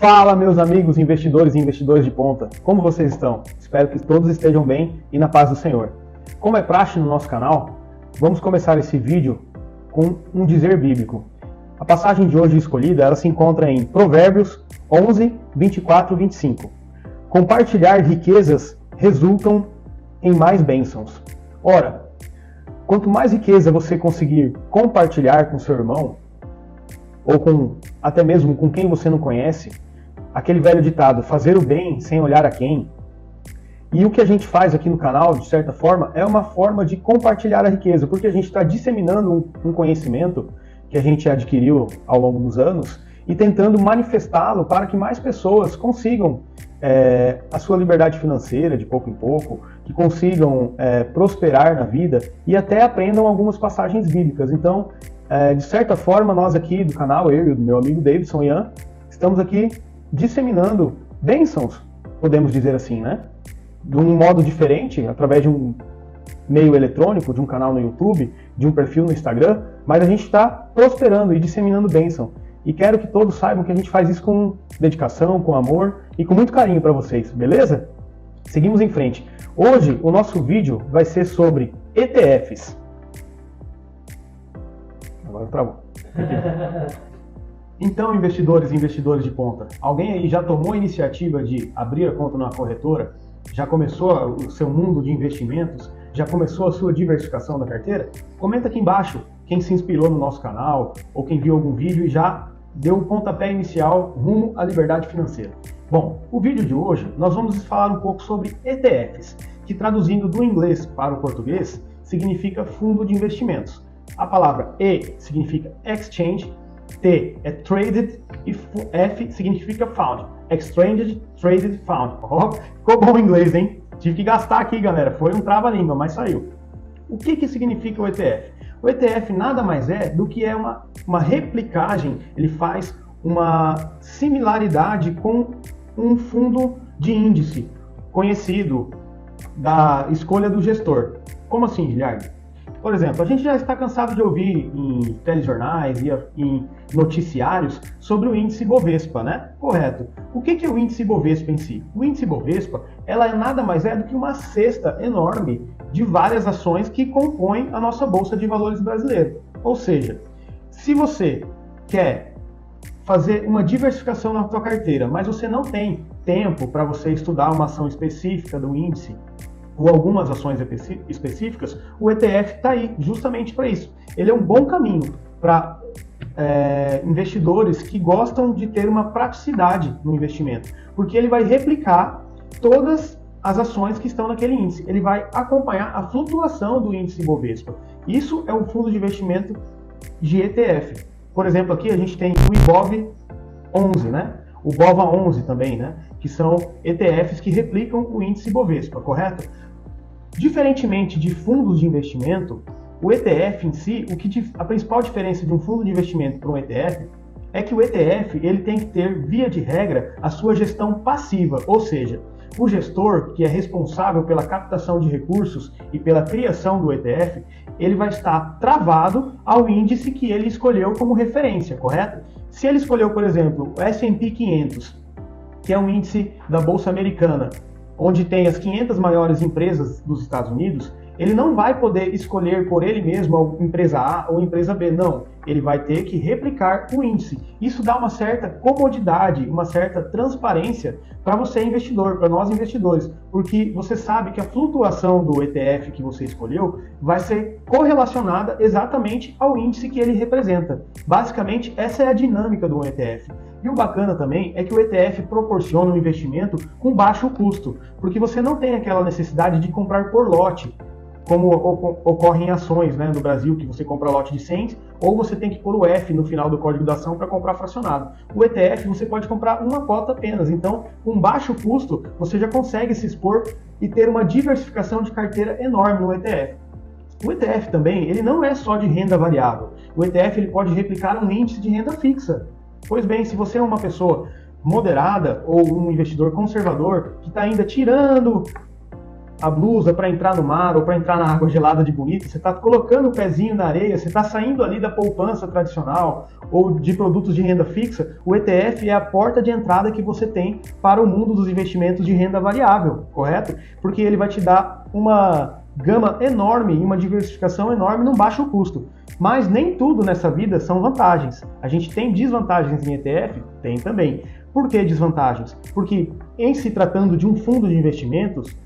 Fala, meus amigos investidores e investidores de ponta, como vocês estão? Espero que todos estejam bem e na paz do Senhor. Como é praxe no nosso canal, vamos começar esse vídeo com um dizer bíblico. A passagem de hoje escolhida, ela se encontra em Provérbios 11, 24 e 25. Compartilhar riquezas resultam em mais bênçãos. Ora, quanto mais riqueza você conseguir compartilhar com seu irmão, ou até mesmo com quem você não conhece, aquele velho ditado, fazer o bem sem olhar a quem. E o que a gente faz aqui no canal, de certa forma, é uma forma de compartilhar a riqueza, porque a gente está disseminando um conhecimento que a gente adquiriu ao longo dos anos e tentando manifestá-lo para que mais pessoas consigam a sua liberdade financeira de pouco em pouco, que consigam prosperar na vida e até aprendam algumas passagens bíblicas. Então, de certa forma, nós aqui do canal, eu e o meu amigo Davidson Ian, estamos aqui disseminando bênçãos, podemos dizer assim, né? De um modo diferente, através de um meio eletrônico, de um canal no YouTube, de um perfil no Instagram, mas a gente está prosperando e disseminando bênção. E quero que todos saibam que a gente faz isso com dedicação, com amor e com muito carinho para vocês, beleza? Seguimos em frente. Hoje, o nosso vídeo vai ser sobre ETFs. Agora travou. Então, investidores e investidores de ponta, alguém aí já tomou a iniciativa de abrir a conta numa corretora? Já começou o seu mundo de investimentos? Já começou a sua diversificação da carteira? Comenta aqui embaixo quem se inspirou no nosso canal ou quem viu algum vídeo e já deu o pontapé inicial rumo à liberdade financeira. Bom, o vídeo de hoje nós vamos falar um pouco sobre ETFs, que traduzindo do inglês para o português significa fundo de investimentos. A palavra E significa exchange, T é traded e F significa found. Exchanged, traded, found. Oh, ficou bom o inglês, hein? Tive que gastar aqui, galera. Foi um trava-língua, mas saiu. O que significa o ETF? O ETF nada mais é do que uma replicagem, ele faz uma similaridade com um fundo de índice conhecido da escolha do gestor. Como assim, Guilherme? Por exemplo, a gente já está cansado de ouvir em telejornais e em noticiários sobre o índice Bovespa, né? Correto. O que é o índice Bovespa em si? O índice Bovespa, ela nada mais é do que uma cesta enorme de várias ações que compõem a nossa Bolsa de Valores brasileira. Ou seja, se você quer fazer uma diversificação na sua carteira, mas você não tem tempo para você estudar uma ação específica do índice, ou algumas ações específicas, o ETF está aí justamente para isso. Ele é um bom caminho para investidores que gostam de ter uma praticidade no investimento, porque ele vai replicar todas as ações que estão naquele índice. Ele vai acompanhar a flutuação do índice Bovespa. Isso é um fundo de investimento de ETF. Por exemplo, aqui a gente tem o IBOV 11, né? O BOVA 11 também, né? Que são ETFs que replicam o índice Bovespa, correto? Diferentemente de fundos de investimento, o ETF em si, a principal diferença de um fundo de investimento para um ETF é que o ETF ele tem que ter, via de regra, a sua gestão passiva, ou seja, o gestor que é responsável pela captação de recursos e pela criação do ETF, ele vai estar travado ao índice que ele escolheu como referência, correto? Se ele escolheu, por exemplo, o S&P 500, que é um índice da Bolsa Americana, onde tem as 500 maiores empresas dos Estados Unidos, ele não vai poder escolher por ele mesmo a empresa A ou a empresa B, não. Ele vai ter que replicar o índice. Isso dá uma certa comodidade, uma certa transparência para você investidor, para nós investidores, porque você sabe que a flutuação do ETF que você escolheu vai ser correlacionada exatamente ao índice que ele representa. Basicamente, essa é a dinâmica do ETF. E o bacana também é que o ETF proporciona um investimento com baixo custo, porque você não tem aquela necessidade de comprar por lote, como ocorre em ações, né, no Brasil, que você compra lote de 100, ou você tem que pôr o F no final do código da ação para comprar fracionado. O ETF você pode comprar uma cota apenas, então com baixo custo você já consegue se expor e ter uma diversificação de carteira enorme no ETF. O ETF também, ele não é só de renda variável. O ETF ele pode replicar um índice de renda fixa. Pois bem, se você é uma pessoa moderada ou um investidor conservador que está ainda tirando a blusa para entrar no mar ou para entrar na água gelada de bonito, você está colocando o pezinho na areia, você está saindo ali da poupança tradicional ou de produtos de renda fixa, o ETF é a porta de entrada que você tem para o mundo dos investimentos de renda variável, correto? Porque ele vai te dar uma gama enorme, uma diversificação enorme num baixo custo. Mas nem tudo nessa vida são vantagens. A gente tem desvantagens em ETF? Tem também. Por que desvantagens? Porque em se tratando de um fundo de investimentos,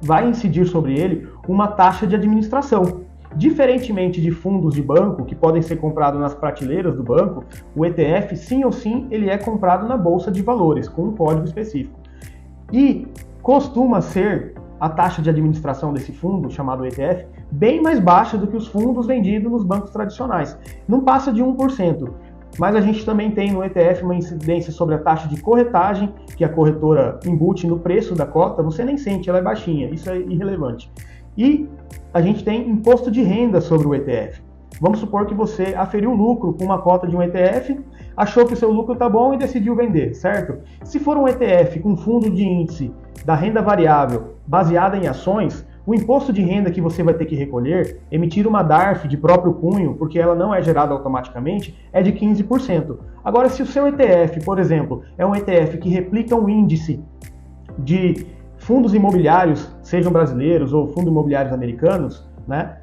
vai incidir sobre ele uma taxa de administração. Diferentemente de fundos de banco, que podem ser comprados nas prateleiras do banco, o ETF, sim ou sim, ele é comprado na Bolsa de Valores, com um código específico. E costuma ser a taxa de administração desse fundo, chamado ETF, bem mais baixa do que os fundos vendidos nos bancos tradicionais. Não passa de 1%. Mas a gente também tem no ETF uma incidência sobre a taxa de corretagem, que a corretora embute no preço da cota, você nem sente, ela é baixinha, isso é irrelevante. E a gente tem imposto de renda sobre o ETF. Vamos supor que você aferiu lucro com uma cota de um ETF, achou que o seu lucro está bom e decidiu vender, certo? Se for um ETF com fundo de índice da renda variável baseada em ações, o imposto de renda que você vai ter que recolher, emitir uma DARF de próprio cunho, porque ela não é gerada automaticamente, é de 15%. Agora, se o seu ETF, por exemplo, é um ETF que replica um índice de fundos imobiliários, sejam brasileiros ou fundos imobiliários americanos, né?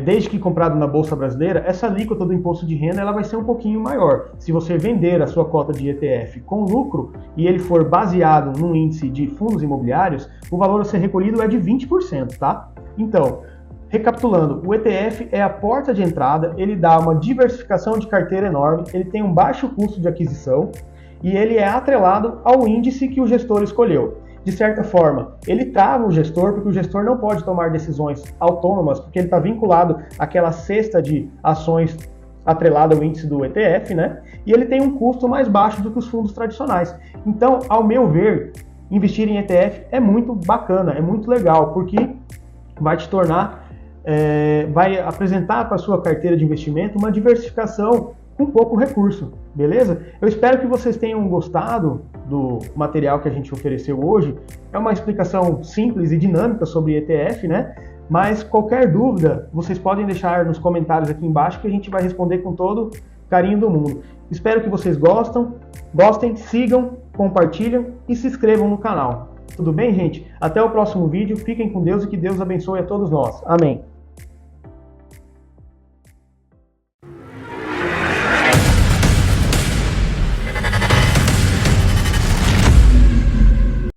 Desde que comprado na Bolsa Brasileira, essa alíquota do imposto de renda ela vai ser um pouquinho maior. Se você vender a sua cota de ETF com lucro e ele for baseado num índice de fundos imobiliários, o valor a ser recolhido é de 20%, tá? Então, recapitulando, o ETF é a porta de entrada, ele dá uma diversificação de carteira enorme, ele tem um baixo custo de aquisição e ele é atrelado ao índice que o gestor escolheu. De certa forma, ele trava o gestor, porque o gestor não pode tomar decisões autônomas, porque ele está vinculado àquela cesta de ações atrelada ao índice do ETF, né? E ele tem um custo mais baixo do que os fundos tradicionais. Então, ao meu ver, investir em ETF é muito bacana, é muito legal, porque vai te tornar, vai apresentar para a sua carteira de investimento uma diversificação com pouco recurso, beleza? Eu espero que vocês tenham gostado do material que a gente ofereceu hoje. É uma explicação simples e dinâmica sobre ETF, né? Mas qualquer dúvida, vocês podem deixar nos comentários aqui embaixo que a gente vai responder com todo carinho do mundo. Espero que vocês gostem, sigam, compartilhem e se inscrevam no canal. Tudo bem, gente? Até o próximo vídeo. Fiquem com Deus e que Deus abençoe a todos nós. Amém.